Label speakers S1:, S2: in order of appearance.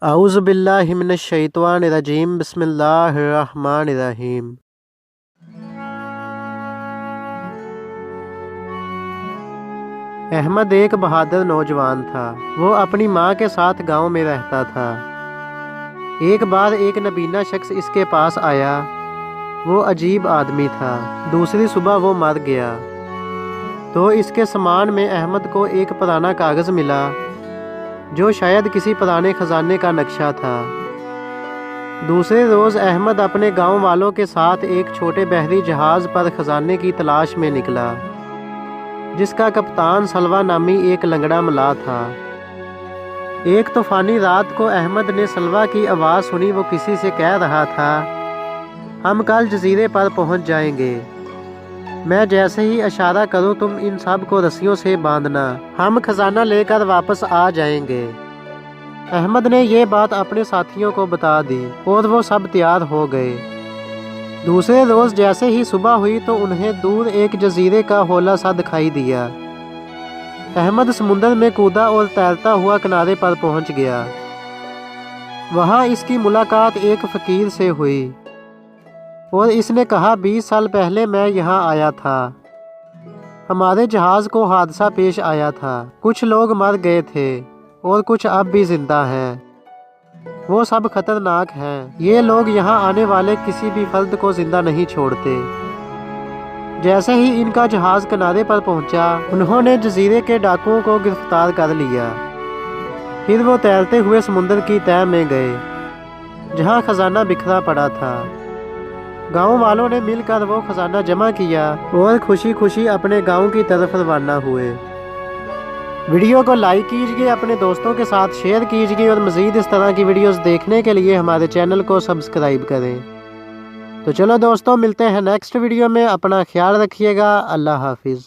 S1: اعوذ باللہ من الشیطان الرجیم بسم اللہ الرحمن الرحیم۔ احمد ایک بہادر نوجوان تھا۔ وہ اپنی ماں کے ساتھ گاؤں میں رہتا تھا۔ ایک بار ایک نابینا شخص اس کے پاس آیا۔ وہ عجیب آدمی تھا۔ دوسری صبح وہ مر گیا تو اس کے سامان میں احمد کو ایک پرانا کاغذ ملا جو شاید کسی پرانے خزانے کا نقشہ تھا۔ دوسرے روز احمد اپنے گاؤں والوں کے ساتھ ایک چھوٹے بحری جہاز پر خزانے کی تلاش میں نکلا جس کا کپتان سلوا نامی ایک لنگڑا ملا تھا۔ ایک طوفانی رات کو احمد نے سلوا کی آواز سنی۔ وہ کسی سے کہہ رہا تھا، ہم کل جزیرے پر پہنچ جائیں گے، میں جیسے ہی اشارہ کروں تم ان سب کو رسیوں سے باندھنا، ہم خزانہ لے کر واپس آ جائیں گے۔ احمد نے یہ بات اپنے ساتھیوں کو بتا دی اور وہ سب تیار ہو گئے۔ دوسرے روز جیسے ہی صبح ہوئی تو انہیں دور ایک جزیرے کا ہولا سا دکھائی دیا۔ احمد سمندر میں کودا اور تیرتا ہوا کنارے پر پہنچ گیا۔ وہاں اس کی ملاقات ایک فقیر سے ہوئی اور اس نے کہا، 20 سال پہلے میں یہاں آیا تھا۔ ہمارے جہاز کو حادثہ پیش آیا تھا، کچھ لوگ مر گئے تھے اور کچھ اب بھی زندہ ہیں۔ وہ سب خطرناک ہیں، یہ لوگ یہاں آنے والے کسی بھی فرد کو زندہ نہیں چھوڑتے۔ جیسے ہی ان کا جہاز کنارے پر پہنچا، انہوں نے جزیرے کے ڈاکوؤں کو گرفتار کر لیا۔ پھر وہ تیرتے ہوئے سمندر کی تہہ میں گئے جہاں خزانہ بکھرا پڑا تھا۔ گاؤں والوں نے مل کر وہ خزانہ جمع کیا اور خوشی خوشی اپنے گاؤں کی طرف روانہ ہوئے۔ ویڈیو کو لائک کیجیے، اپنے دوستوں کے ساتھ شیئر کیجیے اور مزید اس طرح کی ویڈیوز دیکھنے کے لیے ہمارے چینل کو سبسکرائب کریں۔ تو چلو دوستوں، ملتے ہیں نیکسٹ ویڈیو میں۔ اپنا خیال رکھیے گا۔ اللہ حافظ۔